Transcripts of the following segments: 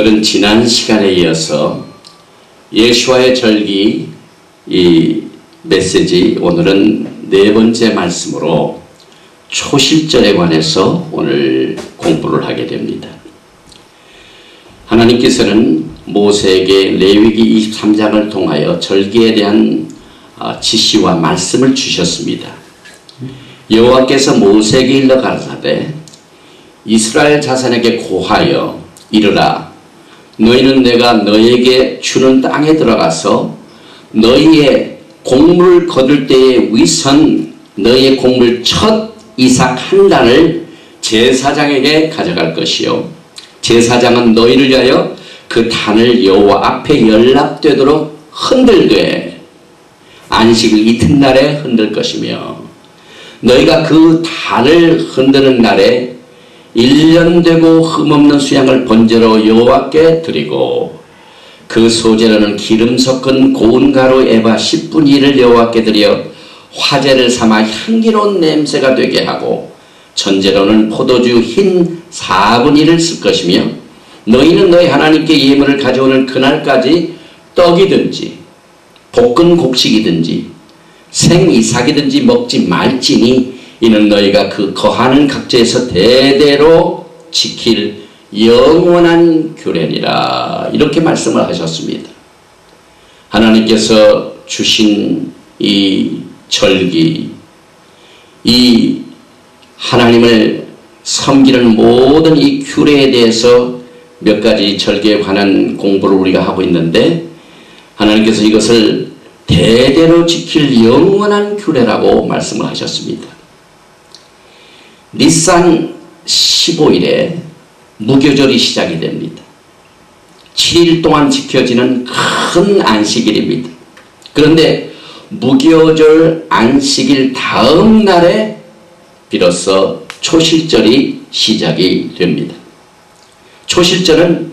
오늘은 지난 시간에 이어서 예수와의 절기 이 메시지, 오늘은 네 번째 말씀으로 초실절에 관해서 오늘 공부를 하게 됩니다. 하나님께서는 모세에게 레위기 23장을 통하여 절기에 대한 지시와 말씀을 주셨습니다. 여호와께서 모세에게 일러 가라사대 이스라엘 자손에게 고하여 이르라, 너희는 내가 너희에게 주는 땅에 들어가서 너희의 곡물을 거둘 때에 위선 너희의 곡물 첫 이삭 한 단을 제사장에게 가져갈 것이요, 제사장은 너희를 위하여 그 단을 여호와 앞에 연락되도록 흔들되 안식일 이튿날에 흔들 것이며, 너희가 그 단을 흔드는 날에 1년 되고 흠없는 수양을 번제로 여호와께 드리고, 그 소재로는 기름 섞은 고운 가루 에바 10분의 1을 여호와께 드려 화제를 삼아 향기로운 냄새가 되게 하고, 전제로는 포도주 흰 4분의 1을 쓸 것이며, 너희는 너희 하나님께 예물을 가져오는 그날까지 떡이든지 볶은 곡식이든지 생이삭이든지 먹지 말지니, 이는 너희가 그 거하는 각지에서 대대로 지킬 영원한 규례니라. 이렇게 말씀을 하셨습니다. 하나님께서 주신 이 절기, 이 하나님을 섬기는 모든 이 규례에 대해서 몇 가지 절기에 관한 공부를 우리가 하고 있는데, 하나님께서 이것을 대대로 지킬 영원한 규례라고 말씀을 하셨습니다. 니산 15일에 무교절이 시작이 됩니다. 7일 동안 지켜지는 큰 안식일입니다. 그런데 무교절 안식일 다음 날에 비로소 초실절이 시작이 됩니다. 초실절은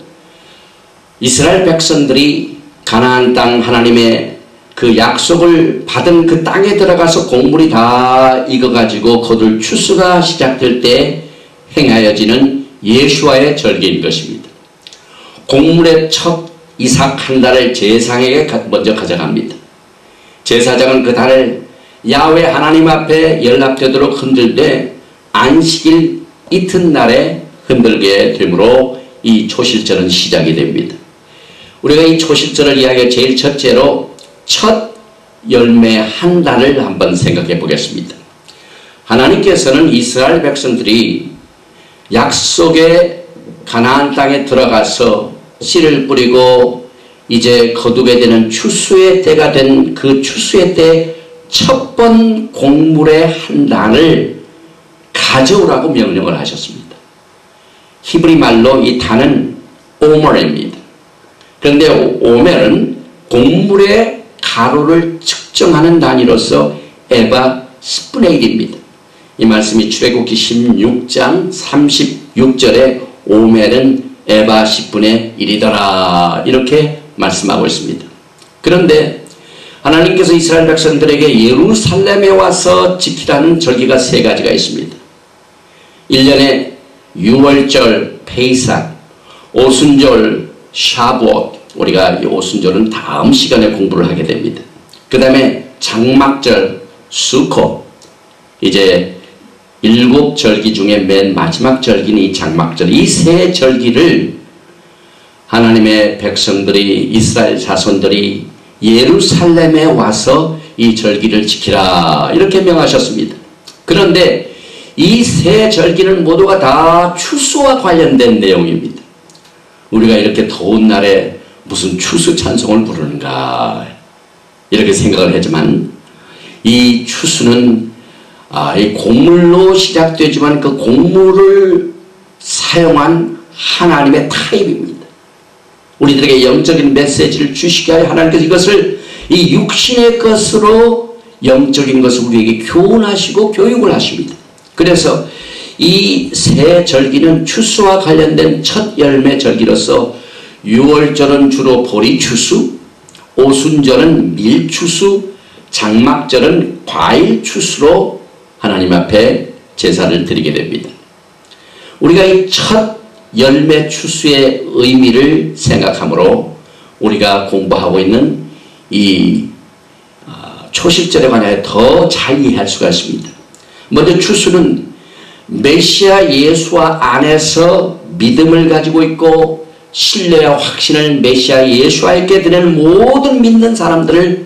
이스라엘 백성들이 가나안 땅 하나님의 그 약속을 받은 그 땅에 들어가서 곡물이 다 익어가지고 거둘 추수가 시작될 때 행하여지는 예수와의 절기인 것입니다. 곡물의 첫 이삭 한 달을 제사장에게 먼저 가져갑니다. 제사장은 그 달을 야훼 하나님 앞에 연락되도록 흔들되 안식일 이튿날에 흔들게 되므로 이 초실절은 시작이 됩니다. 우리가 이 초실절을 이야기할 제일 첫째로 첫 열매 한 달을 한번 생각해 보겠습니다. 하나님께서는 이스라엘 백성들이 약속의 가나안 땅에 들어가서 씨를 뿌리고 이제 거두게 되는 추수의 때가 된 그 추수의 때 첫 번 곡물의 한 단을 가져오라고 명령을 하셨습니다. 히브리 말로 이 단은 오멜입니다. 그런데 오멜은 곡물의 가루를 측정하는 단위로서 에바 10분의 1입니다. 이 말씀이 출애굽기 16장 36절에 오멜은 에바 10분의 1이더라 이렇게 말씀하고 있습니다. 그런데 하나님께서 이스라엘 백성들에게 예루살렘에 와서 지키라는 절기가 세 가지가 있습니다. 1년에 유월절 페이삭, 오순절 샤부옷, 우리가 이 오순절은 다음 시간에 공부를 하게 됩니다. 그 다음에 장막절 수코, 이제 7절기 중에 맨 마지막 절기는 이 장막절, 이 세 절기를 하나님의 백성들이, 이스라엘 자손들이 예루살렘에 와서 이 절기를 지키라 이렇게 명하셨습니다. 그런데 이 세 절기는 모두가 다 추수와 관련된 내용입니다. 우리가 이렇게 더운 날에 무슨 추수 찬송을 부르는가 이렇게 생각을 하지만, 이 추수는 이 곡물로 시작되지만 그 곡물을 사용한 하나님의 타입입니다. 우리들에게 영적인 메시지를 주시게 하여 하나님께서 이것을 이 육신의 것으로 영적인 것을 우리에게 교훈하시고 교육을 하십니다. 그래서 이 세 절기는 추수와 관련된 첫 열매 절기로서 유월절은 주로 보리추수, 오순절은 밀추수, 장막절은 과일추수로 하나님 앞에 제사를 드리게 됩니다. 우리가 이 첫 열매 추수의 의미를 생각하므로 우리가 공부하고 있는 이 초실절에 관하여 더 잘 이해할 수가 있습니다. 먼저 추수는 메시아 예수와 안에서 믿음을 가지고 있고 신뢰와 확신을 메시아 예수와에게 드리는 모든 믿는 사람들을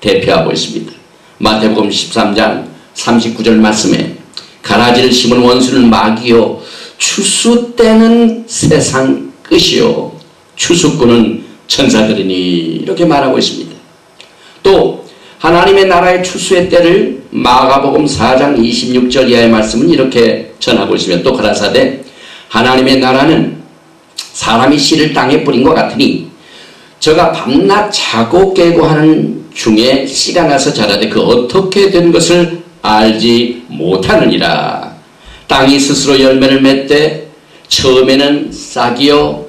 대표하고 있습니다. 마태복음 13장 39절 말씀에 가라지를 심은 원수는 마귀요 추수 때는 세상 끝이요 추수꾼은 천사들이니 이렇게 말하고 있습니다. 또 하나님의 나라의 추수의 때를 마가복음 4장 26절 이하의 말씀은 이렇게 전하고 있으며 또 가라사대 하나님의 나라는 사람이 씨를 땅에 뿌린 것 같으니 저가 밤낮 자고 깨고 하는 중에 씨가 나서 자라되 그 어떻게 된 것을 알지 못하느니라. 땅이 스스로 열매를 맺되 처음에는 싹이요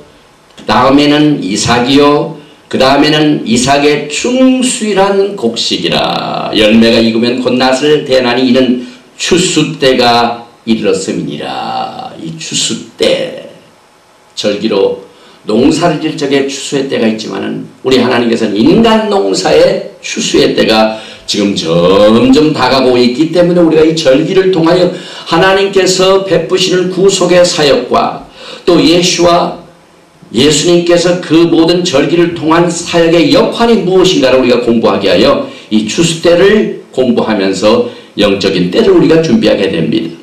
그 다음에는 이삭이요 그 다음에는 이삭의 중수일한 곡식이라. 열매가 익으면 곧 낫을 대나니 이는 추수때가 이르렀음이니라. 이 추수때 절기로 농사를 질 적에 추수의 때가 있지만은 우리 하나님께서는 인간 농사의 추수의 때가 지금 점점 다가오고 있기 때문에 우리가 이 절기를 통하여 하나님께서 베푸시는 구속의 사역과 또 예수님께서 그 모든 절기를 통한 사역의 역할이 무엇인가를 우리가 공부하게 하여 이 추수 때를 공부하면서 영적인 때를 우리가 준비하게 됩니다.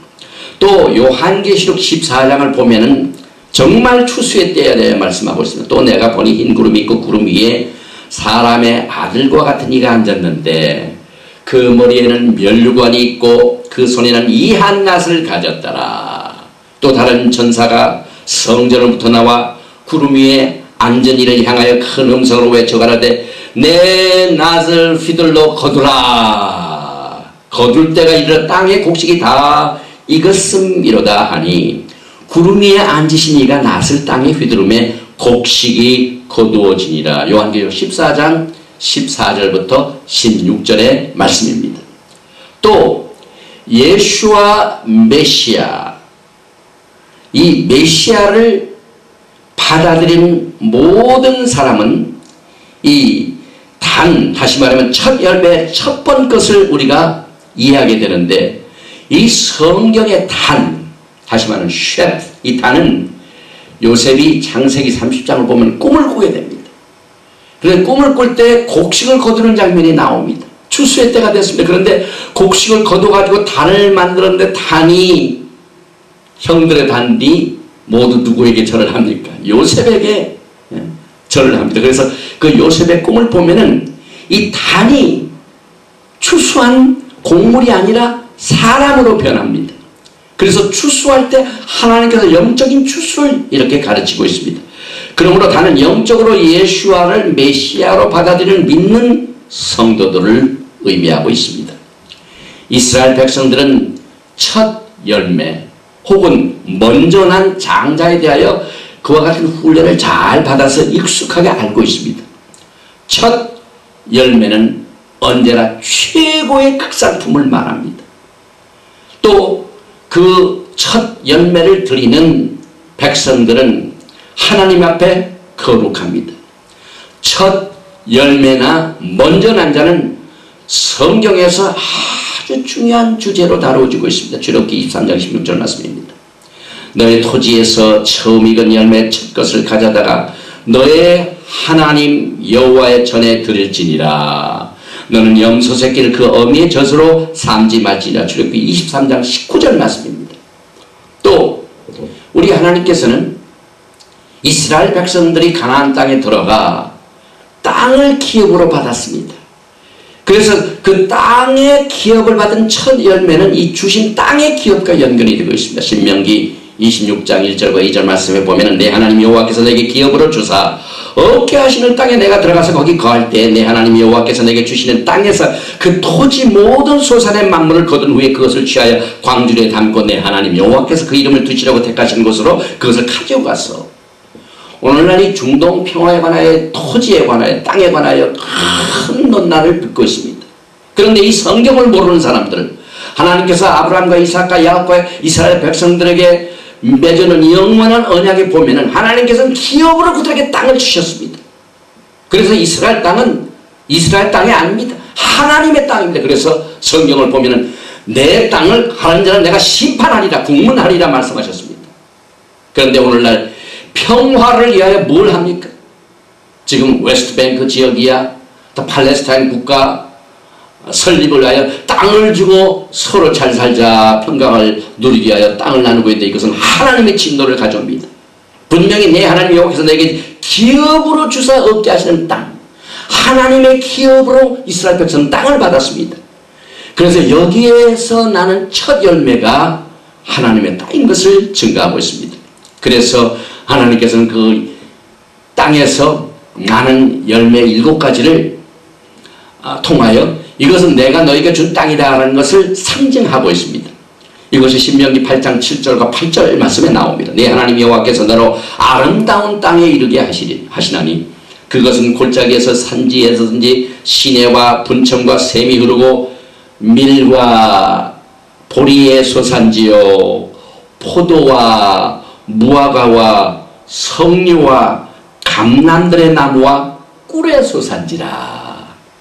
또 요한계시록 14장을 보면은 정말 추수의 때에 대해 말씀하고 있습니다. 또 내가 보니 흰 구름이 있고 구름 위에 사람의 아들과 같은 이가 앉았는데 그 머리에는 면류관이 있고 그 손에는 이한 낫을 가졌더라. 또 다른 전사가 성전으로부터 나와 구름 위에 앉은 이를 향하여 큰 음성으로 외쳐 가라되 내 낫을 휘둘러 거두라. 거둘 때가 이르러 땅의 곡식이 다 익었음이로다 하니 구름 위에 앉으신 이가 낫을 땅에 휘두르매 곡식이 거두어지니라. 요한계시록 14장 14절부터 16절의 말씀입니다. 또 예수와 메시아, 이 메시아를 받아들인 모든 사람은 이 다시 말하면 첫 열매 첫 번 것을 우리가 이해하게 되는데 이 성경의 다시 말하면 쉐프, 이 단은 요셉이 창세기 30장을 보면 꿈을 꾸게 됩니다. 그런데 꿈을 꿀 때 곡식을 거두는 장면이 나옵니다. 추수의 때가 됐습니다. 그런데 곡식을 거둬가지고 단을 만들었는데 단이 형들의 단이 모두 누구에게 절을 합니까? 요셉에게 절을 합니다. 그래서 그 요셉의 꿈을 보면은 이 단이 추수한 곡물이 아니라 사람으로 변합니다. 그래서 추수할 때 하나님께서 영적인 추수를 이렇게 가르치고 있습니다. 그러므로 다는 영적으로 예수와를 메시아로 받아들이는 믿는 성도들을 의미하고 있습니다. 이스라엘 백성들은 첫 열매 혹은 먼저 난 장자에 대하여 그와 같은 훈련을 잘 받아서 익숙하게 알고 있습니다. 첫 열매는 언제나 최고의 극상품을 말합니다. 또 그 첫 열매를 드리는 백성들은 하나님 앞에 거룩합니다. 첫 열매나 먼저 난 자는 성경에서 아주 중요한 주제로 다루어지고 있습니다. 출애굽기 23장 16절 말씀입니다. 너의 토지에서 처음 익은 열매 첫 것을 가져다가 너의 하나님 여호와의 전에 드릴지니라. 너는 염소 새끼를 그 어미의 젖으로 삼지 말지니라. 출애굽기 23장 19절 말씀입니다. 또 우리 하나님께서는 이스라엘 백성들이 가나안 땅에 들어가 땅을 기업으로 받았습니다. 그래서 그 땅의 기업을 받은 첫 열매는 이 주신 땅의 기업과 연결이 되고 있습니다. 신명기 26장 1절과 2절 말씀에 보면 내 하나님 여호와께서 내게 기업으로 주사 얻게 하시는 땅에 내가 들어가서 거기 거할 때 내 하나님 여호와께서 내게 주시는 땅에서 그 토지 모든 소산의 만물을 거둔 후에 그것을 취하여 광주리에 담고 내 하나님 여호와께서 그 이름을 두시라고 택하신 곳으로 그것을 가져가서 오늘날 이 중동 평화에 관하여 토지에 관하여 땅에 관하여 큰 논란을 빚고 있습니다. 그런데 이 성경을 모르는 사람들은 하나님께서 아브라함과 이삭과 야곱과 이스라엘 백성들에게 맺어놓은 영원한 언약에 보면은 하나님께서는 기업으로 그들에게 땅을 주셨습니다. 그래서 이스라엘 땅은 이스라엘 땅이 아닙니다. 하나님의 땅입니다. 그래서 성경을 보면은 내 땅을 하는 자는 내가 심판하리라, 국문하리라 말씀하셨습니다. 그런데 오늘날 평화를 위하여 뭘 합니까? 지금 웨스트뱅크 지역이야, 또 팔레스타인 국가 설립을 위하여 땅을 주고 서로 잘 살자, 평강을 누리기 위하여 땅을 나누고 있는데 이것은 하나님의 진노를 가져옵니다. 분명히 내 하나님 여호와께서 내게 기업으로 주사 얻게 하시는 땅, 하나님의 기업으로 이스라엘 백성은 땅을 받았습니다. 그래서 여기에서 나는 첫 열매가 하나님의 땅인 것을 증거하고 있습니다. 그래서 하나님께서는 그 땅에서 나는 열매 7가지를 통하여 이것은 내가 너에게 준 땅이다 라는 것을 상징하고 있습니다. 이것이 신명기 8장 7절과 8절 말씀에 나옵니다. 네 하나님 여호와께서 너로 아름다운 땅에 이르게 하시나니 그것은 골짜기에서 산지에서든지 시내와 분천과 샘이 흐르고 밀과 보리의 소산지요 포도와 무화과와 석류와 감람들의 나무와 꿀의 소산지라.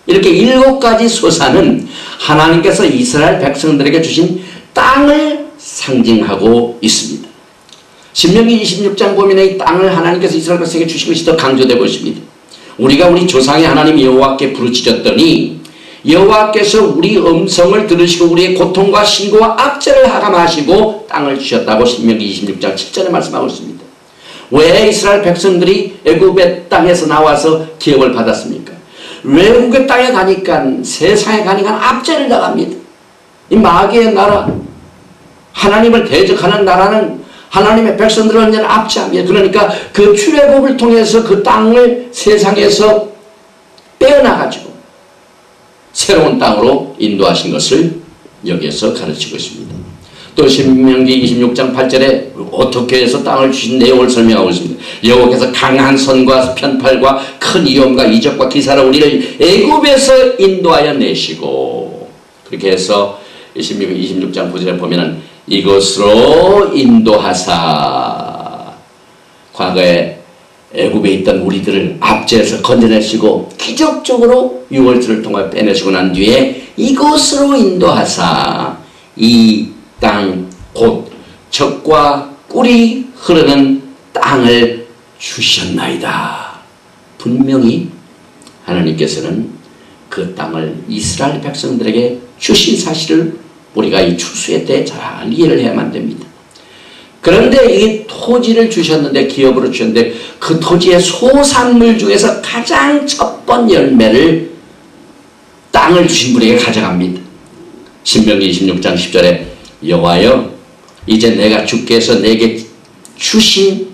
이렇게 7가지 소산은 하나님께서 이스라엘 백성들에게 주신 땅을 상징하고 있습니다. 신명기 26장 보면 이 땅을 하나님께서 이스라엘 백성에게 주신 것이 더 강조되고 있습니다. 우리가 우리 조상의 하나님 여호와께 부르짖었더니 여호와께서 우리 음성을 들으시고 우리의 고통과 신고와 악죄를 하감하시고 땅을 주셨다고 신명기 26장 7절에 말씀하고 있습니다. 왜 이스라엘 백성들이 애굽의 땅에서 나와서 기업을 받았습니까? 외국의 땅에 가니까, 세상에 가니까 압제를 당합니다. 이 마귀의 나라, 하나님을 대적하는 나라는 하나님의 백성들을 언제나 압제합니다. 그러니까 그 출애굽을 통해서 그 땅을 세상에서 빼어나가지고 새로운 땅으로 인도하신 것을 여기에서 가르치고 있습니다. 또 신명기 26장 8절에 어떻게 해서 땅을 주신 내용을 설명하고 있습니다. 여호와께서 강한 손과 편팔과 큰 위험과 이적과 기사로 우리를 애굽에서 인도하여 내시고, 그렇게 해서 신명기 26장 9절에 보면은 이것으로 인도하사 과거에 애굽에 있던 우리들을 압제해서 건져내시고 기적적으로 유월절을 통해 빼내시고 난 뒤에 이곳으로 인도하사 이 땅 곧 젖과 꿀이 흐르는 땅을 주셨나이다. 분명히 하나님께서는 그 땅을 이스라엘 백성들에게 주신 사실을 우리가 이 추수에 대해 잘 이해를 해야만 됩니다. 그런데 이 토지를 주셨는데, 기업으로 주셨는데 그 토지의 소산물 중에서 가장 첫 번 열매를 땅을 주신 분에게 가져갑니다. 신명기 26장 10절에 여호와여 이제 내가 주께 해서 내게 주신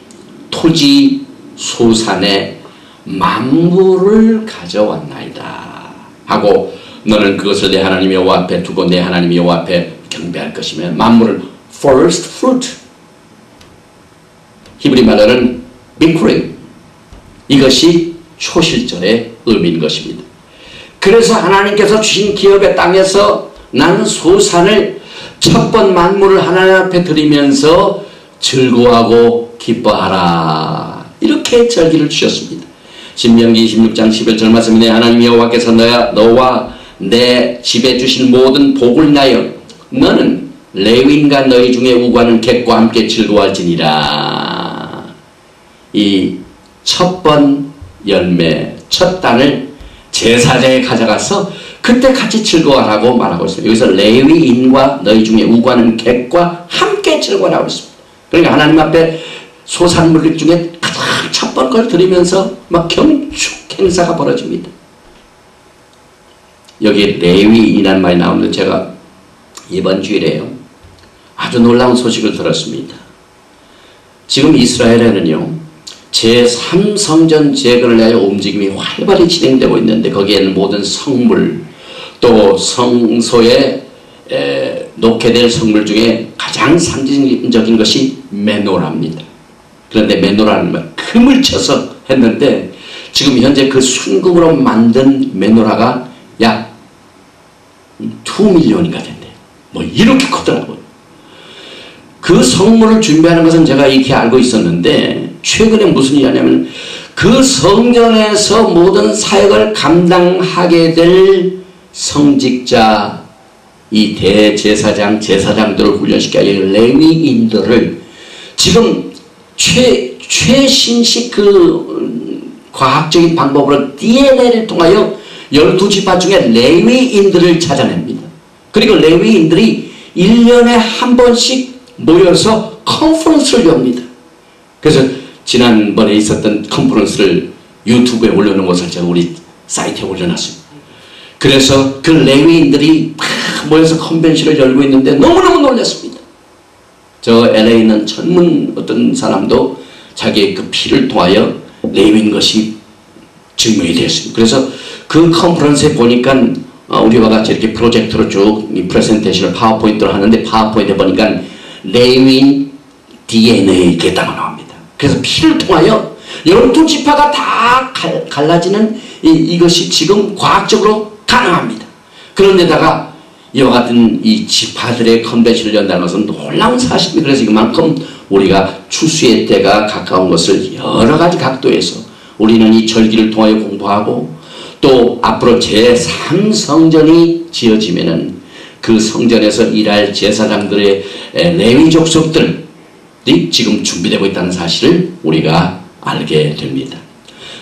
토지 소산의 만물을 가져왔나이다 하고, 너는 그것을 내 하나님 여호와 앞에 두고 내 하나님 여호와 앞에 경배할 것이며, 만물을 first fruit, 히브리 말로는 비크림, 이것이 초실절의 의미인 것입니다. 그래서 하나님께서 주신 기업의 땅에서 나는 소산을 첫 번 만물을 하나님 앞에 드리면서 즐거워하고 기뻐하라, 이렇게 절기를 주셨습니다. 신명기 26장 11절 말씀에 내 하나님 여호와께서 너와 내 집에 주신 모든 복을 인하여 너는 레위인과 너희 중에 우고하는 객과 함께 즐거워할지니라. 이 첫 번 열매, 첫 땅을 제사장에 가져가서 그때 같이 즐거워하라고 말하고 있습니다. 여기서 레위인과 너희 중에 우고하는 객과 함께 즐거워하라고 있습니다. 그러니까 하나님 앞에 소산물 중에 가장 첫 번 걸 드리면서 막 경축 행사가 벌어집니다. 여기 레위인이라는 말이 나오는데 제가 이번 주일에요 아주 놀라운 소식을 들었습니다. 지금 이스라엘에는요 제3성전 재건을 위하여 움직임이 활발히 진행되고 있는데, 거기에는 모든 성물 또 성소에 놓게 될 성물 중에 가장 상징적인 것이 메노라입니다. 그런데 메노라는 말 금을 쳐서 했는데 지금 현재 그 순금으로 만든 메노라가 약 2밀리언인가 된대요. 뭐 이렇게 크더라고요. 그 성물을 준비하는 것은 제가 익히 알고 있었는데 최근에 무슨 일이 하냐면 그 성전에서 모든 사역을 감당하게 될 성직자, 이 대제사장, 제사장들을 훈련시켜야 할 레위인들을 지금 최신식 과학적인 방법으로 DNA를 통하여 12지파 중에 레위인들을 찾아냅니다. 그리고 레위인들이 1년에 한 번씩 모여서 컨퍼런스를 엽니다. 그래서 지난번에 있었던 컨퍼런스를 유튜브에 올려놓은 것을 제가 우리 사이트에 올려놨습니다. 그래서 그 레위인들이 막 모여서 컨벤션을 열고 있는데 너무너무 놀랐습니다. 저 LA에 있는 전문 어떤 사람도 자기의 그 피를 통하여 레위인 것이 증명이 되었습니다. 그래서 그 컨퍼런스에 보니까 우리와 같이 이렇게 프로젝터로 쭉 이 프레젠테이션을 파워포인트로 하는데 파워포인트에 보니까 레위인 DNA 이렇게 딱 나옵니다. 그래서 피를 통하여 12지파가 다 갈라지는 이것이 지금 과학적으로 가능합니다. 그런데다가 이와 같은 이 지파들의 컨벤션을 연다는 것은 놀라운 사실입니다. 그래서 이만큼 우리가 추수의 때가 가까운 것을 여러 가지 각도에서 우리는 이 절기를 통하여 공부하고 또 앞으로 제3성전이 지어지면은 그 성전에서 일할 제사장들의 레위 족속들이 지금 준비되고 있다는 사실을 우리가 알게 됩니다.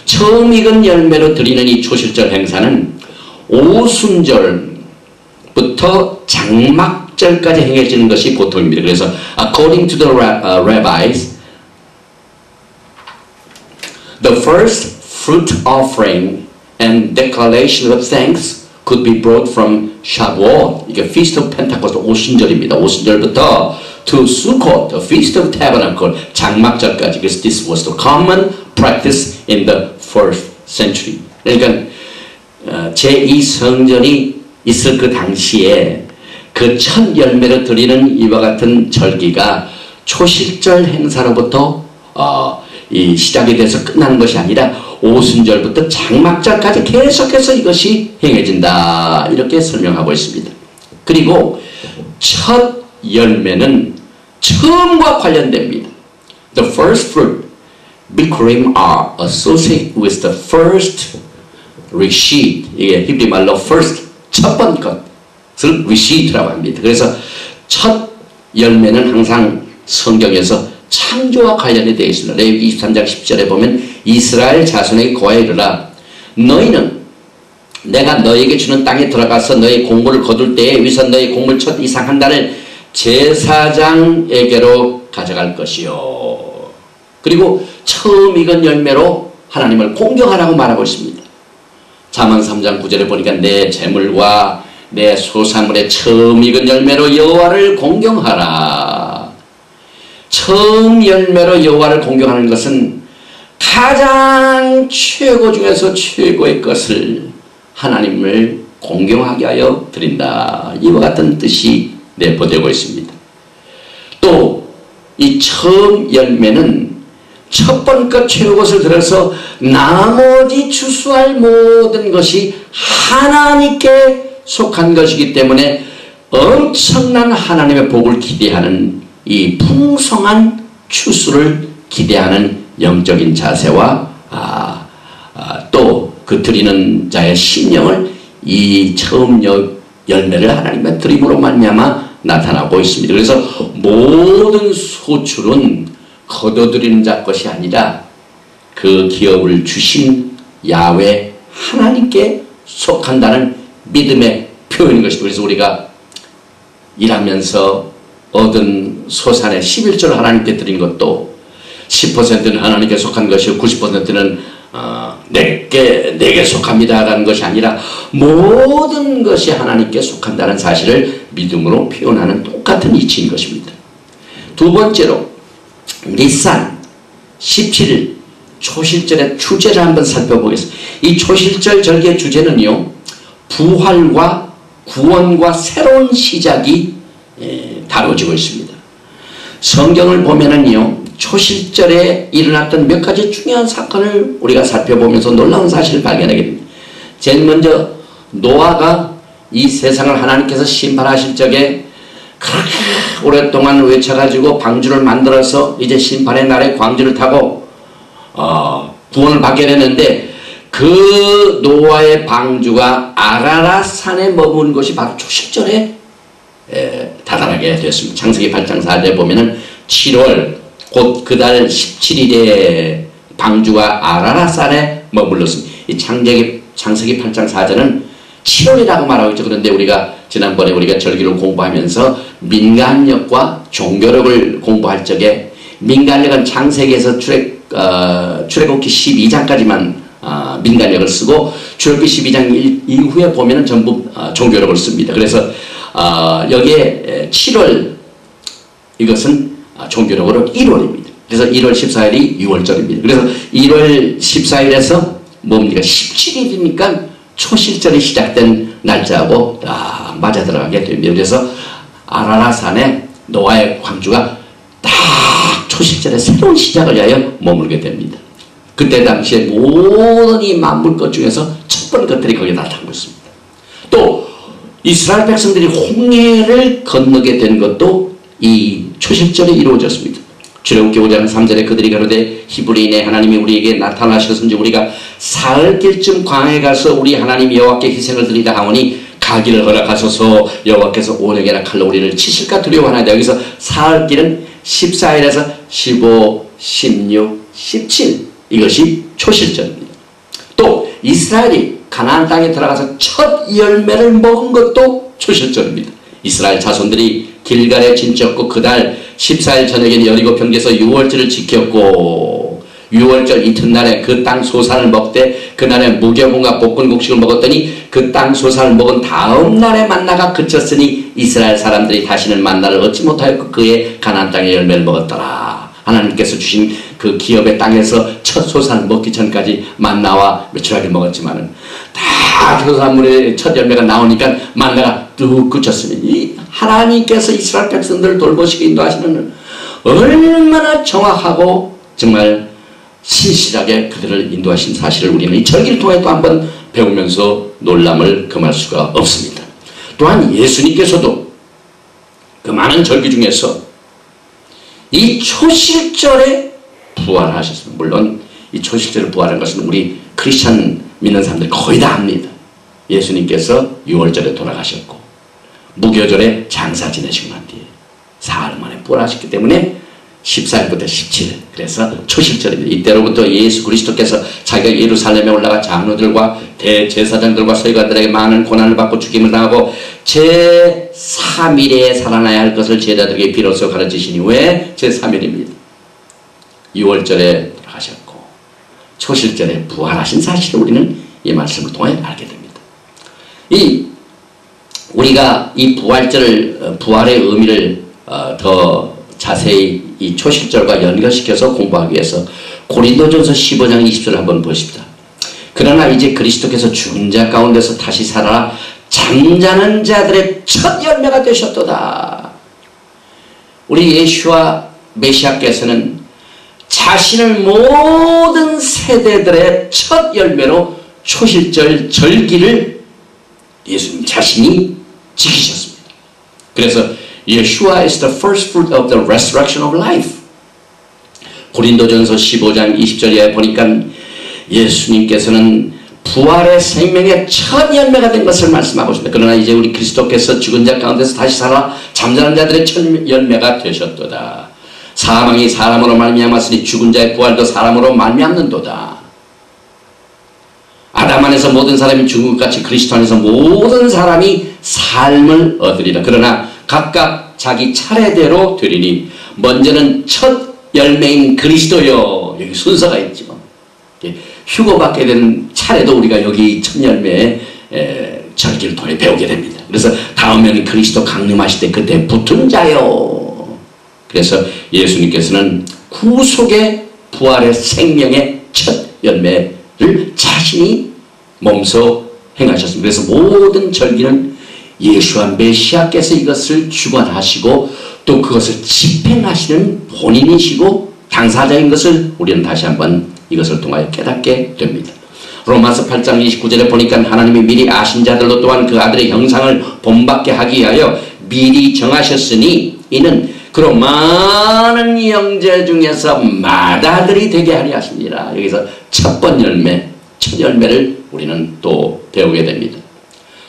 처음 익은 열매로 드리는 이 초실절 행사는 오순절부터 장막절까지 행해지는 것이 보통입니다. 그래서 according to the rabbis, the first fruit offering and declaration of thanks could be brought from Shavuot, 이게 Feast of Pentecost 오순절입니다. 오순절부터 to Sukkot, the Feast of Tabernacle, 장막절까지. 그래서 this was the common practice in the first century. 그러니까 제2성전이 있을 그 당시에 그 첫 열매를 드리는 이와 같은 절기가 초실절 행사로부터 이 시작이 돼서 끝나는 것이 아니라 오순절부터 장막절까지 계속해서 이것이 행해진다. 이렇게 설명하고 있습니다. 그리고 첫 열매는 처음과 관련됩니다. The first fruit, bikurim are associated with the first reshit. 이게 히브리 말로 first, 첫 번 것을 reshit라고 합니다. 그래서 첫 열매는 항상 성경에서 창조와 관련이 되어 있습니다. 레위기 23장 10절에 보면 이스라엘 자손에게 고하여 이르라 너희는 내가 너에게 주는 땅에 들어가서 너희 곡물을 거둘 때에 위선 너희 곡물 첫 이상 한 달을 제사장에게로 가져갈 것이요. 그리고 처음 익은 열매로 하나님을 공경하라고 말하고 있습니다. 잠언 3장 9절에 보니까 내 재물과 내 소산물의 처음 익은 열매로 여호와를 공경하라. 처음 열매로 여호와를 공경하는 것은 가장 최고 중에서 최고의 것을 하나님을 공경하게 하여 드린다. 이와 같은 뜻이 내포되고 있습니다. 또 이 처음 열매는 첫 번째 최고 것을 들어서 나머지 추수할 모든 것이 하나님께 속한 것이기 때문에 엄청난 하나님의 복을 기대하는 이 풍성한 추수를 기대하는 영적인 자세와 또 그 드리는 자의 심령을 이 처음 열매를 하나님의 드림으로 말미암아 나타나고 있습니다. 그래서 모든 소출은 거둬들이는 자 것이 아니라 그 기업을 주신 야훼 하나님께 속한다는 믿음의 표현인 것입니다. 그래서 우리가 일하면서 얻은 소산의 11조를 하나님께 드린 것도 10%는 하나님께 속한 것이고 90%는 내게 속합니다 라는 것이 아니라 모든 것이 하나님께 속한다는 사실을 믿음으로 표현하는 똑같은 이치인 것입니다. 두 번째로 니산 17일 초실절의 주제를 한번 살펴보겠습니다. 이 초실절 절기의 주제는요, 부활과 구원과 새로운 시작이 다뤄지고 있습니다. 성경을 보면은요, 초실절에 일어났던 몇 가지 중요한 사건을 우리가 살펴보면서 놀라운 사실을 발견하게 됩니다. 제일 먼저 노아가 이 세상을 하나님께서 심판하실 적에 그렇게 오랫동안 외쳐가지고 방주를 만들어서 이제 심판의 날에 광주를 타고 구원을 받게 되는데, 그 노아의 방주가 아라랏 산에 머문 것이 바로 초실절에 다다르게 되었습니다. 창세기 8장 4절에 보면은 7월 곧 그달 17일에 방주가 아라랏 산에 머물렀습니다. 이 창세기 8장 4절은 7월이라고 말하고 있죠. 그런데 우리가 지난번에 우리가 절기를 공부하면서 민간력과 종교력을 공부할 적에, 민간력은 창세기에서 출애굽기 12장까지만 민간력을 쓰고 출애굽기 12장 이후에 보면은 전부 종교력을 씁니다. 그래서 여기에 7월, 이것은 종교력으로 1월입니다. 그래서 1월 14일이 6월절입니다. 그래서 1월 14일에서 뭡니까? 17일이니까 초실절이 시작된 날짜하고 맞아 들어가게 됩니다. 그래서 아라랏 산에 노아의 광주가 딱 초실절에 새로운 시작을 위하여 머물게 됩니다. 그때 당시에 모든 이 만물 것 중에서 첫 번째 것들이 거기에 나타났습니다. 또 이스라엘 백성들이 홍해를 건너게 된 것도 이 초실절에 이루어졌습니다. 출애굽기 5장 3절에 그들이 가로되 히브리인의 하나님이 우리에게 나타나셨은지 우리가 사흘길쯤 광야에 가서 우리 하나님 여호와께 희생을 드리다 하오니 가기를 허락하소서. 여호와께서 오늘에나 칼로 우리를 치실까 두려워하나이다. 여기서 사흘길은 14일에서 15, 16, 17 이것이 초실절입니다. 또 이스라엘이 가나안 땅에 들어가서 첫 열매를 먹은 것도 초실절입니다. 이스라엘 자손들이 길갈에 진쳤고 그달 14일 저녁에는 여리고 평지에서 6월절을 지켰고 6월절 이튿날에 그 땅 소산을 먹되 그날에 무교분과 볶은 곡식을 먹었더니 그 땅 소산을 먹은 다음 날에 만나가 그쳤으니 이스라엘 사람들이 다시는 만나를 얻지 못하였고 그의 가나안 땅의 열매를 먹었더라. 하나님께서 주신 그 기업의 땅에서 첫 소산을 먹기 전까지 만나와 메추라기를 먹었지만은 다 소산물의 첫 열매가 나오니까 만나가 뚝 그쳤으니 이 하나님께서 이스라엘 백성들을 돌보시고 인도하시는 얼마나 정확하고 정말 신실하게 그들을 인도하신 사실을 우리는 이 절기를 통해 또 한번 배우면서 놀람을 금할 수가 없습니다. 또한 예수님께서도 그 많은 절기 중에서 이 초실절에 부활하셨습니다. 물론 이 초실절에 부활한 것은 우리 크리스찬 믿는 사람들 거의 다 압니다. 예수님께서 6월절에 돌아가셨고 무교절에 장사 지내시고 난 뒤에 사흘 만에 부활하셨기 때문에 14일부터 17일 그래서 초실절입니다. 이때로부터 예수 그리스도께서 자기가 예루살렘에 올라가 장로들과 대제사장들과 서기관들에게 많은 고난을 받고 죽임을 당하고 제3일에 살아나야 할 것을 제자들에게 비로소 가르치신 이후에 제3일입니다. 6월절에 돌아가셨고 초실절에 부활하신 사실을 우리는 이 말씀을 통해 알게 됩니다. 우리가 이 부활의 의미를 더 자세히 이 초실절과 연결시켜서 공부하기 위해서 고린도전서 15장 20절을 한번 보십시다. 그러나 이제 그리스도께서 죽은 자 가운데서 다시 살아 잠자는 자들의 첫 열매가 되셨도다. 우리 예수와 메시아께서는 자신을 모든 세대들의 첫 열매로 초실절 절기를 예수님 자신이 지키셨습니다. 그래서 Yeshua is the first fruit of the resurrection of life. 고린도전서 15장 20절에 보니까 예수님께서는 부활의 생명의 첫 열매가 된 것을 말씀하고 있습니다. 그러나 이제 우리 그리스도께서 죽은 자 가운데서 다시 살아 잠자는 자들의 첫 열매가 되셨도다. 사망이 사람으로 말미암았으니 죽은 자의 부활도 사람으로 말미암는도다. 아담 안에서 모든 사람이 죽은 것 같이 그리스도 안에서 모든 사람이 삶을 얻으리라. 그러나 각각 자기 차례대로 되리니 먼저는 첫 열매인 그리스도요. 여기 순서가 있죠. 휴거받게 되는 차례도 우리가 여기 첫 열매의 절기를 통해 배우게 됩니다. 그래서 다음에는 그리스도 강림하실 때 그때 붙은 자요. 그래서 예수님께서는 구속의 부활의 생명의 첫 열매를 자신이 몸소 행하셨습니다. 그래서 모든 절기는 예수와 메시아께서 이것을 주관하시고 또 그것을 집행하시는 본인이시고 당사자인 것을 우리는 다시 한번 이것을 통하여 깨닫게 됩니다. 로마서 8장 29절에 보니까 하나님이 미리 아신 자들로 또한 그 아들의 형상을 본받게 하기 위하여 미리 정하셨으니 이는 그로 많은 형제 중에서 맏아들이 되게 하려 하십니다. 여기서 첫 열매를 우리는 또 배우게 됩니다.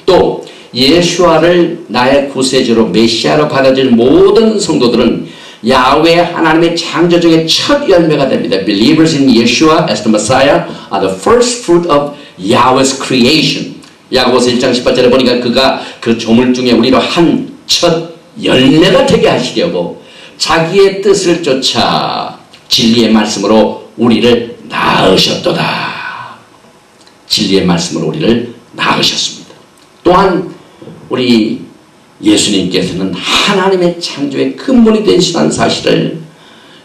또 예수와를 나의 구세주로 메시아로 받아들일 모든 성도들은 야훼 하나님의 창조 중에 첫 열매가 됩니다. Believers in Yeshua as the Messiah are the first fruit of Yahweh's creation. 야고보서 1장 18절에 보니까 그가 그 조물 중에 우리로 한 첫 열매가 되게 하시려고 자기의 뜻을 쫓아 진리의 말씀으로 우리를 낳으셨도다. 진리의 말씀으로 우리를 낳으셨습니다. 또한 우리 예수님께서는 하나님의 창조의 근본이 되시다는 사실을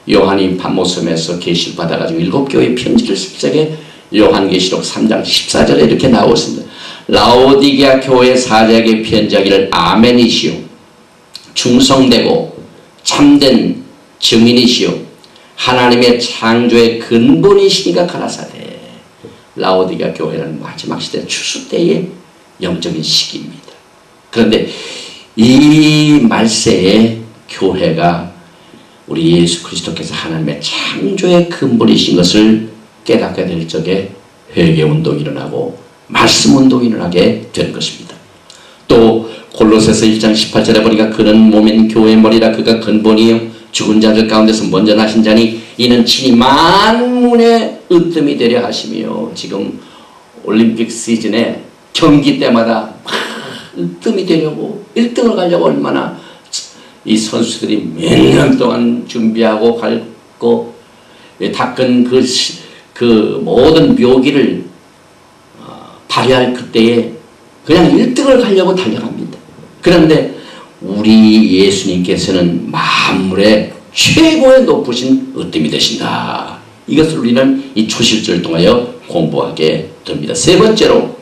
요한이 patmos에서 계시를 받아가지고 7교회 편지를 쓸 적에 요한계시록 3장 14절에 이렇게 나오고 있습니다. 라오디게아 교회 사자에게 편지하기를 아멘이시오 충성되고 참된 증인이시오 하나님의 창조의 근본이시니까 가라사대. 라오디게아 교회는 마지막 시대 추수 때의 영적인 시기입니다. 그런데 이 말세에 교회가 우리 예수 그리스도께서 하나님의 창조의 근본이신 것을 깨닫게 될 적에 회개운동이 일어나고 말씀운동이 일어나게 된 것입니다. 또 골로새서 1장 18절에 보니까 그는 몸인 교회의 머리라 그가 근본이요 죽은 자들 가운데서 먼저 나신 자니 이는 친히 만문의 으뜸이 되려 하시며 지금 올림픽 시즌에 경기 때마다 으뜸이 되려고 1등을 가려고 얼마나 이 선수들이 몇 년 동안 준비하고 갈고 닦은 그 모든 묘기를 발휘할 그때에 그냥 1등을 가려고 달려갑니다. 그런데 우리 예수님께서는 만물의 최고의 높으신 으뜸이 되신다. 이것을 우리는 이 초실절을 통하여 공부하게 됩니다. 세 번째로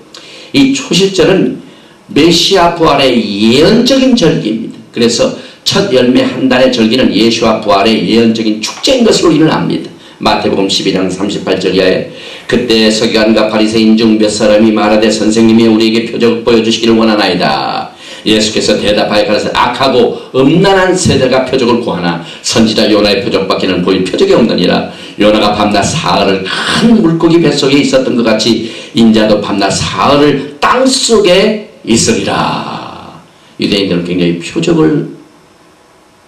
이 초실절은 메시아 부활의 예언적인 절기입니다. 그래서 첫 열매 한 달의 절기는 예수와 부활의 예언적인 축제인 것으로 우리는 압니다. 마태복음 12장 38절 이하에 그때 서기관과 바리새인 중 몇 사람이 말하되 선생님이 우리에게 표적을 보여주시기를 원하나이다. 예수께서 대답하여 가라사대 악하고 음란한 세대가 표적을 구하나 선지자 요나의 표적밖에는 보일 표적이 없느니라. 요나가 밤낮 사흘을 큰 물고기 뱃속에 있었던 것 같이 인자도 밤낮 사흘을 땅속에 있으리라. 유대인들은 굉장히 표적을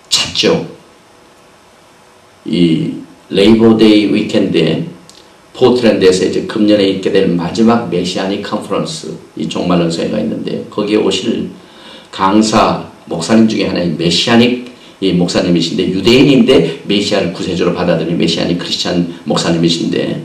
찾죠. 이 레이버데이 위켄드에 포트랜드에서 이제 금년에 있게 될 마지막 메시아닉 컨퍼런스 이 종말론서회가 있는데 거기에 오실 강사 목사님 중에 하나인 메시아닉 이 목사님이신데 유대인인데 메시아를 구세주로 받아들인 메시아닉 크리스찬 목사님이신데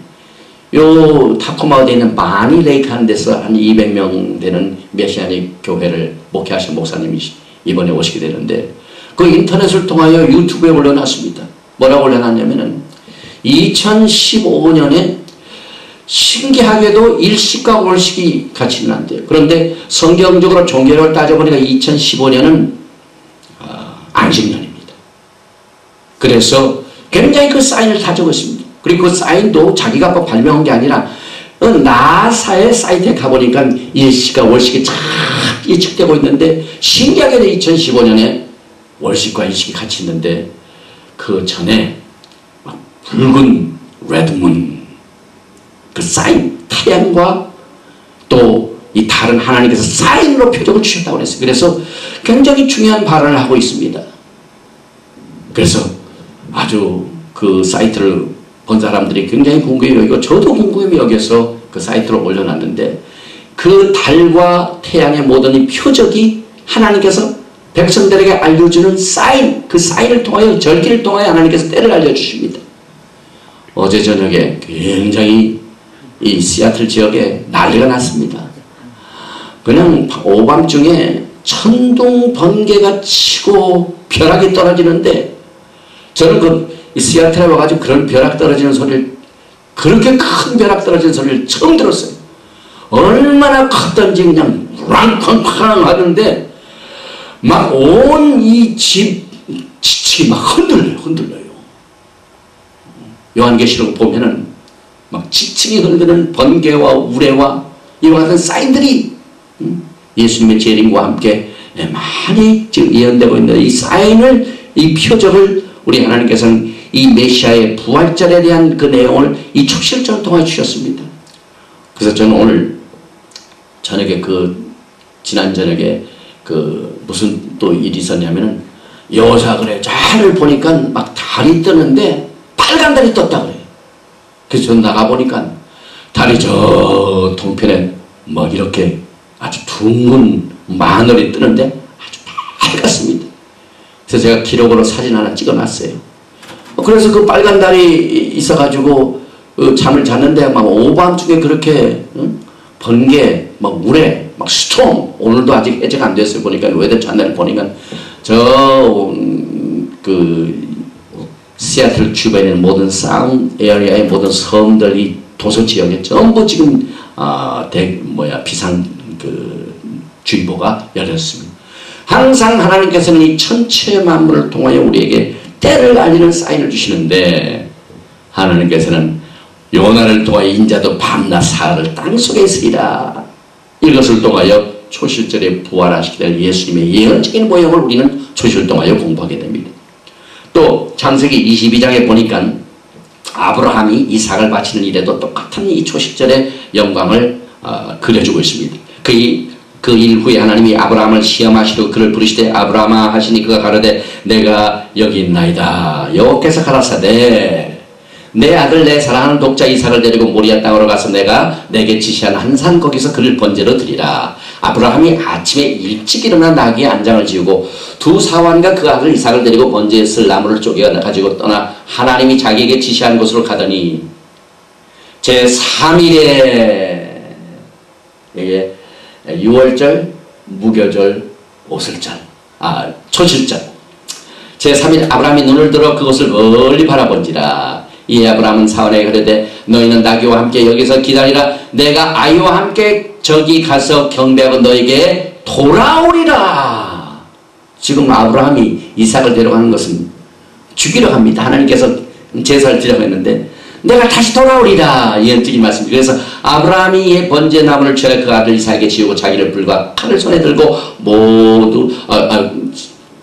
요 타코마우드에 있는 바니 레이크 하는 데서 한 200명 되는 메시아닉 교회를 목회하신 목사님이 이번에 오시게 되는데 그 인터넷을 통하여 유튜브에 올려놨습니다. 뭐라고 올려놨냐면은 2015년에 신기하게도 일식과 월식이 같이 일어난대요. 그런데 성경적으로 종교를 따져보니까 2015년은 안식년입니다. 그래서 굉장히 그 사인을 다 적었습니다. 그리고 그 사인도 자기가 뭐 발명한 게 아니라 나사의 사이트에 가보니까 일식과 월식이 쫙 예측되고 있는데 신기하게도 2015년에 월식과 일식이 같이 있는데 그 전에 막 붉은 레드문 그 사인 태양과 또 이 다른 하나님께서 사인으로 표적을 주셨다고 그랬어요. 그래서 굉장히 중요한 발언을 하고 있습니다. 그래서 아주 그 사이트를 본 사람들이 굉장히 궁금해 여기고 저도 궁금해 여기서 그 사이트를 올려놨는데 그 달과 태양의 모든 이 표적이 하나님께서 백성들에게 알려주는 사인, 그 사인을 통하여 절기를 통하여 하나님께서 때를 알려주십니다. 어제 저녁에 굉장히 이 시애틀 지역에 난리가 났습니다. 그냥 오밤중에 천둥 번개가 치고 벼락이 떨어지는데 저는 그 시애틀에 와가지고 그런 벼락 떨어지는 소리를 그렇게 큰 벼락 떨어지는 소리를 처음 들었어요. 얼마나 컸던지 그냥 랑쾅쾅 하는데 막 온 이 집 지층이 막 흔들려요. 요한계시록 보면은 막 지층이 흔드는 번개와 우레와 이와 같은 사인들이 예수님의 재림과 함께 많이 지금 예언되고 있는 이 사인을, 이 표적을 우리 하나님께서는 이 메시아의 부활절에 대한 그 내용을 이 초실절을 통해 주셨습니다. 그래서 저는 오늘 저녁에 지난 저녁에 무슨 또 일이 있었냐면은 여사그래 자를 보니까 막 달이 뜨는데 빨간 달이 떴다 그래요. 그래서 전 나가보니까 달이 저 동편에 막 이렇게 아주 둥근 마늘이 뜨는데 아주 빨갛습니다. 그래서 제가 기록으로 사진 하나 찍어놨어요. 그래서 그 빨간 달이 있어가지고 잠을 잤는데 막 오밤중에 그렇게 번개, 막 물에 막 스톰, 오늘도 아직 해제가 안 됐어요. 보니까 웨더 찬널을 보니까 시애틀 주변에 있는 모든 사운 에어리아의 모든 섬들이 도서 지역에 전부 지금 비상 주의보가 열렸습니다. 항상 하나님께서는 이 천체 만물을 통하여 우리에게 때를 알리는 사인을 주시는데, 하나님께서는 요나를 통하여 인자도 밤낮 사흘을 땅속에 있으리라, 이것을 통하여 초실절에 부활하시게 될 예수님의 예언적인 모형을 우리는 초실을 통하여 공부하게 됩니다. 또 창세기 22장에 보니까 아브라함이 이삭을 바치는 일에도 똑같은 이 초실절의 영광을 그려주고 있습니다. 그 일 후에 하나님이 아브라함을 시험하시고 그를 부르시되 아브라함아 하시니 그가 가로되 내가 여기 있나이다. 여호와께서 가라사대 내 아들 내 사랑하는 독자 이삭을 데리고 모리아 땅으로 가서 내가 내게 지시한 한 산 거기서 그를 번제로 드리라. 아브라함이 아침에 일찍 일어나 나귀의 안장을 지우고 두 사환과 그 아들 이삭을 데리고 번제에 쓸 나무를 쪼개 가지고 떠나 하나님이 자기에게 지시한 곳으로 가더니 제3일에 이게 6월절, 무교절, 오슬절, 초실절 제3일 아브라함이 눈을 들어 그것을 멀리 바라본지라. 이에 아브라함은 사환에게 그러되 너희는 나귀와 함께 여기서 기다리라. 내가 아이와 함께 저기 가서 경배하고 너에게 돌아오리라. 지금 아브라함이 이삭을 데려가는 것은 죽이러 갑니다. 하나님께서 제사를 드리려고 했는데 내가 다시 돌아오리라, 예언적인 말씀입니다. 그래서 아브라함이 이 번제 나무를 취하여 그 아들 이삭에게 지우고 자기를 불과 칼을 손에 들고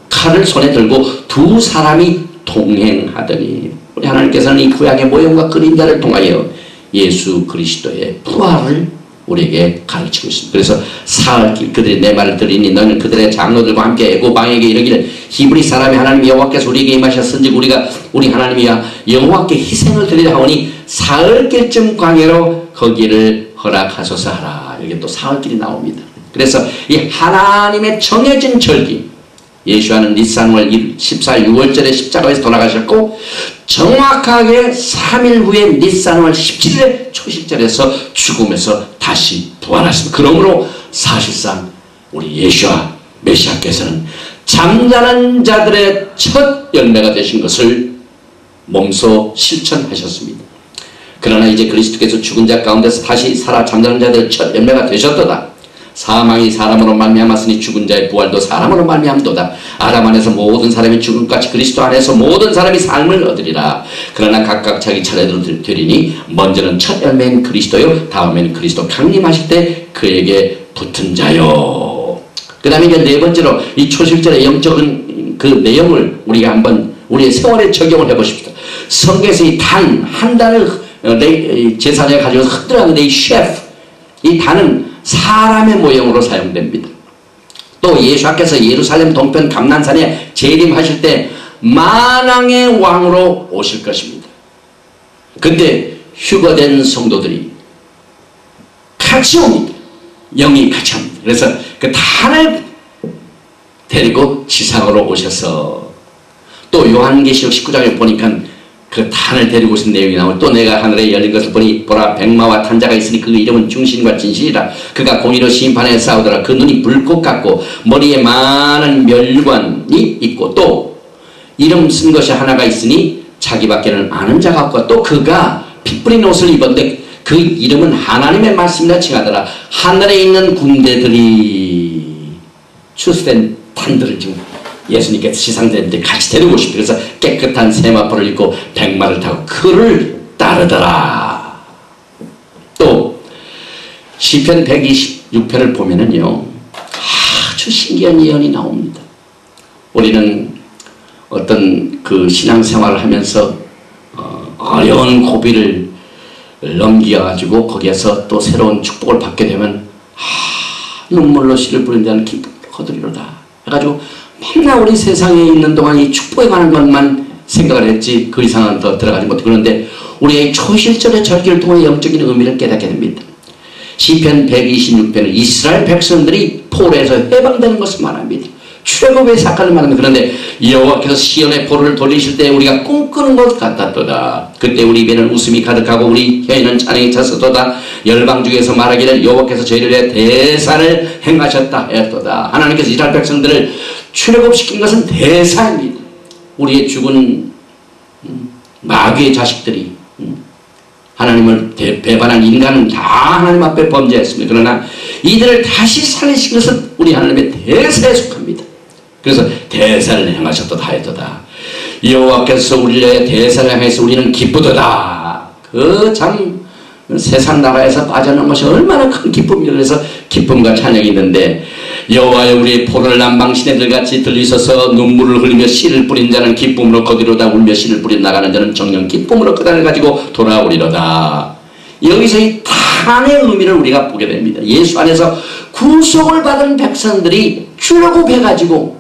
칼을 손에 들고 두 사람이 동행하더니, 우리 하나님께서는 이 구약의 모형과 그림자를 통하여 예수 그리스도의 부활을 우리에게 가르치고 있습니다. 그래서 사흘길 그들이 내 말을 들으니 너는 그들의 장로들과 함께 애굽 왕에게 이르기를 히브리 사람의 하나님 여호와께서 우리에게 임하셨은즉 우리 하나님이 여호와께 희생을 드리라 하오니 사흘길쯤 광야로 거기를 허락하소서 하라. 여기 또 사흘길이 나옵니다. 그래서 이 하나님의 정해진 절기, 예수와는 니산월 14일 6월절에 십자가에서 돌아가셨고 정확하게 3일 후에 니산월 17일에 초실절에서 죽음에서 다시 부활하십니다. 그러므로 사실상 우리 예수와 메시아께서는 잠자는 자들의 첫 열매가 되신 것을 몸소 실천하셨습니다. 그러나 이제 그리스도께서 죽은 자 가운데서 다시 살아 잠자는 자들의 첫 열매가 되셨도다. 사망이 사람으로 말미암았으니 죽은 자의 부활도 사람으로 말미암도다. 아담 안에서 모든 사람이 죽음같이 그리스도 안에서 모든 사람이 삶을 얻으리라. 그러나 각각 자기 차례대로 되리니 먼저는 첫 열매인 그리스도요 다음에는 그리스도 강림하실 때 그에게 붙은 자요. 그 다음에 이제 네 번째로 이 초실절의 영적인 그 내용을 우리가 한번 우리의 생활에 적용을 해보십시다. 성경에서 이 단 한 단을 제사장이 가지고 흔들었는데 이 셰프, 이 단은 사람의 모형으로 사용됩니다. 또 예수께서 예루살렘 동편 감난산에 재림하실 때 만왕의 왕으로 오실 것입니다. 근데 휴거된 성도들이 같이 옵니다. 영이 같이 옵니다. 그래서 그 단을 데리고 지상으로 오셔서 또 요한계시록 19장에 보니까 그 단을 데리고 오신 내용이 나오고 또 내가 하늘에 열린 것을 보니 보라 백마와 탄자가 있으니 그 이름은 중신과 진실이라. 그가 공의로 심판에 싸우더라. 그 눈이 불꽃 같고 머리에 많은 멸관이 있고 또 이름 쓴 것이 하나가 있으니 자기밖에는 아는 자가 없고 또 그가 피 뿌린 옷을 입었는데 그 이름은 하나님의 말씀이라 칭하더라. 하늘에 있는 군대들이 추수된 탄들을 지금 예수님께서 시상자들이 같이 데리고 오십니다. 그래서 깨끗한 세마포를 입고 백마를 타고 그를 따르더라. 또 시편 126편을 보면은요, 아주 신기한 예언이 나옵니다. 우리는 어떤 그 신앙생활을 하면서 어려운 고비를 넘겨가지고 거기에서 또 새로운 축복을 받게 되면 눈물로 씨를 뿌린다는 기쁨을 거두리로다 해가지고 맨날 우리 세상에 있는 동안 이 축복에 관한 것만 생각을 했지 그 이상은 더 들어가지 못해. 그런데 우리의 초실절의 절기를 통해 영적인 의미를 깨닫게 됩니다. 시편 126편은 이스라엘 백성들이 포로에서 해방되는 것을 말합니다. 출애굽의 사건을 말합니다. 그런데 여호와께서 시온의 포로를 돌리실 때 우리가 꿈꾸는 것 같았도다. 그때 우리 입에는 웃음이 가득하고 우리 혀에는 찬양이 찼었도다. 열방 중에서 말하기를 여호와께서 저희를 위해 대사를 행하셨다 하였도다. 하나님께서 이스라엘 백성들을 출애굽시킨 것은 대사입니다. 우리의 죽은 마귀의 자식들이 하나님을 배반한 인간은 다 하나님 앞에 범죄했습니다. 그러나 이들을 다시 살리신 것은 우리 하나님의 대사에 속합니다. 그래서 대사를 행하셨도다 하였도다. 여호와께서 우리의 대사를 행해서 우리는 기쁘도다. 그 참 세상 나라에서 빠져나온 것이 얼마나 큰 기쁨이라. 그래서 기쁨과 찬양이 있는데 여호와여 우리의 포를 남방 시내들같이 들리소서. 눈물을 흘리며 씨를 뿌린 자는 기쁨으로 거두리로다. 울며 씨를 뿌려 나가는 자는 정녕 기쁨으로 그단을 가지고 돌아오리로다. 여기서 이 탄의 의미를 우리가 보게 됩니다. 예수 안에서 구속을 받은 백성들이 출애굽해가지고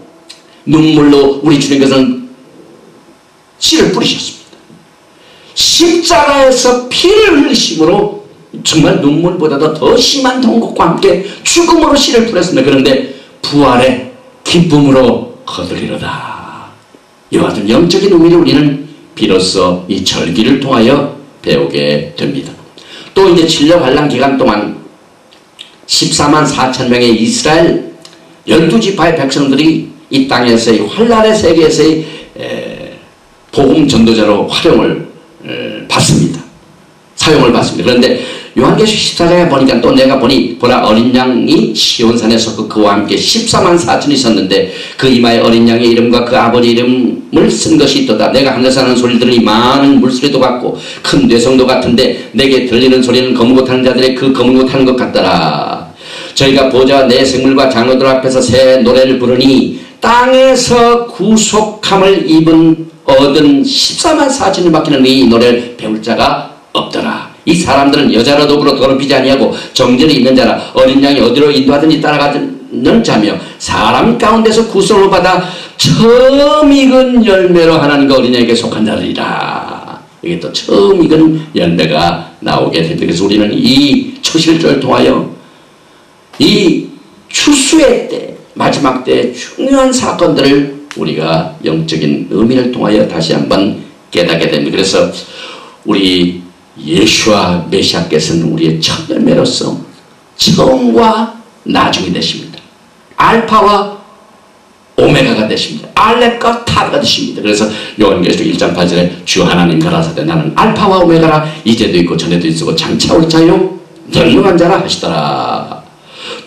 눈물로 우리 주님께서는 씨를 뿌리셨습니다. 십자가에서 피를 흘리심으로 정말 눈물보다도 더 심한 통곡과 함께 죽음으로 씨를 뿌렸습니다. 그런데 부활의 기쁨으로 거두리로다. 이와 같은 영적인 의미를 우리는 비로소 이 절기를 통하여 배우게 됩니다. 또 이제 진료 관람 기간 동안 14만 4천 명의 이스라엘 12지파의 백성들이 이 땅에서의 환란의 세계에서의 복음 전도자로 활용을 받습니다. 사용을 받습니다. 그런데 요한계시록 14장에 보니까 또 내가 보라 어린 양이 시온산에 섰고 그와 함께 14만 4천이 있었는데 그 이마에 어린 양의 이름과 그 아버지 이름을 쓴 것이 있도다. 내가 하늘에서 하는 소리를 들으니 많은 물소리도 같고 큰 뇌성도 같은데 내게 들리는 소리는 거물고 타는 자들의 그 거물고 타는 것 같더라. 저희가 보좌와 내 생물과 장로들 앞에서 새 노래를 부르니 땅에서 구속함을 얻은 14만 4천이 바뀌는 이 노래를 배울 자가 없더라. 이 사람들은 여자로 더불어 더럽히지 아니하고 정죄를 있는 자라. 어린 양이 어디로 인도하든지 따라가는 자며 사람 가운데서 구속을 받아 처음 익은 열매로 하나님과 어린 양에게 속한 자들이라. 이게 또 처음 익은 열매가 나오게 됩니다. 그래서 우리는 이 초실절을 통하여 이 추수의 때 마지막 때 중요한 사건들을 우리가 영적인 의미를 통하여 다시 한번 깨닫게 됩니다. 그래서 우리 예수와 메시아께서는 우리의 첫 열매로서 처음과 나중이 되십니다. 알파와 오메가가 되십니다. 알렙과 탑가 되십니다. 그래서 요한계시록 1장 8절에 주 하나님 가라사대 나는 알파와 오메가라 이제도 있고 전에도 있고 장차 올 자요 영영한 자라 하시더라.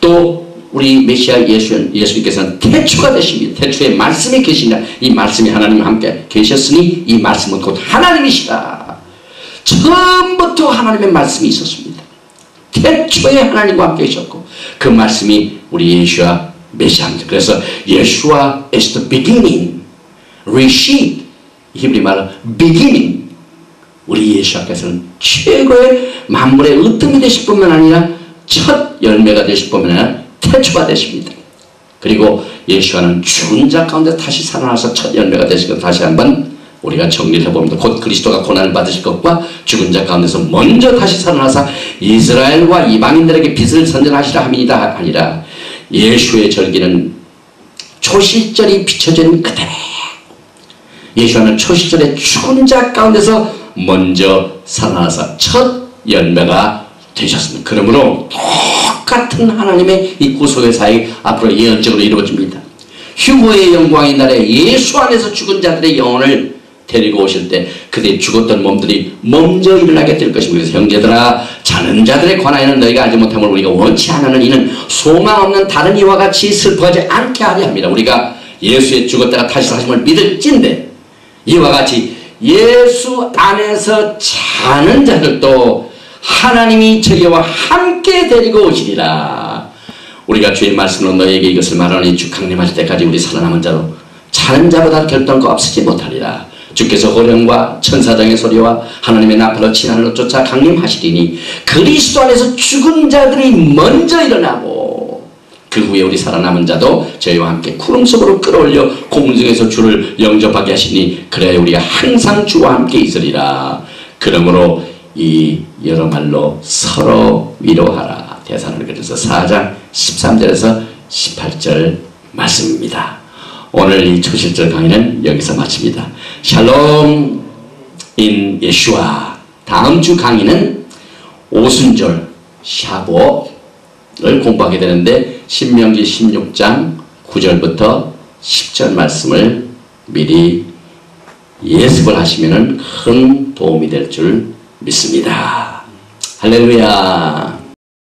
또 우리 메시아 예수님께서는 태초가 되십니다. 태초에 말씀이 계시냐. 이 말씀이 하나님과 함께 계셨으니 이 말씀은 곧 하나님이시다. 처음부터 하나님의 말씀이 있었습니다. 태초에 하나님과 함께 계셨고 그 말씀이 우리 예수와 메시아입니다. 그래서 예수와 is the beginning, reshit, 히브리 말로 beginning. 우리 예수께서는 최고의 만물의 으뜸이 되실 뿐만 아니라 첫 열매가 되실 뿐만 아니라 태초가 되십니다. 그리고 예수와는 죽은 자 가운데 다시 살아나서 첫 열매가 되실 것 다시 한번 우리가 정리를 해봅니다. 곧 그리스도가 고난을 받으실 것과 죽은 자 가운데서 먼저 다시 살아나서 이스라엘과 이방인들에게 빛을 선전하시라 함이다 아니라 예수의 절기는 초실절이 비춰지는 그대로 예수와는 초실절의 죽은 자 가운데서 먼저 살아나서 첫 열매가 되셨습니다. 그러므로 똑같은 하나님의 이 구속의 사역이 앞으로 예언적으로 이루어집니다. 휴거의 영광의 날에 예수 안에서 죽은 자들의 영혼을 데리고 오실 때 그들이 죽었던 몸들이 먼저 일어나게 될 것입니다. 그래서 형제들아 자는 자들에 관하여는 너희가 알지 못함을 우리가 원치 않으는 이는 소망 없는 다른 이와 같이 슬퍼하지 않게 하려 합니다. 우리가 예수의 죽었다가 다시 사심을 믿을진데 이와 같이 예수 안에서 자는 자들도 하나님이 저희와 함께 데리고 오시리라. 우리가 주의 말씀으로 너에게 이것을 말하니 주 강림하실 때까지 우리 살아남은 자로 자는 자보다 결단코 앞서지 못하리라. 주께서 호령과 천사장의 소리와 하나님의 나팔로 진하늘로 쫓아 강림하시리니 그리스도 안에서 죽은 자들이 먼저 일어나고 그 후에 우리 살아남은 자도 저희와 함께 구름 속으로 끌어올려 공중에서 주를 영접하게 하시니 그래야 우리가 항상 주와 함께 있으리라. 그러므로 이 여러 말로 서로 위로하라. 데살로니가전서 4장 13절에서 18절 말씀입니다. 오늘 이 초실절 강의는 여기서 마칩니다. 샬롬 인 예슈아. 다음 주 강의는 오순절 샤봇을 공부하게 되는데 신명기 16장 9절부터 10절 말씀을 미리 예습을 하시면 큰 도움이 될 줄 믿습니다. 할렐루야.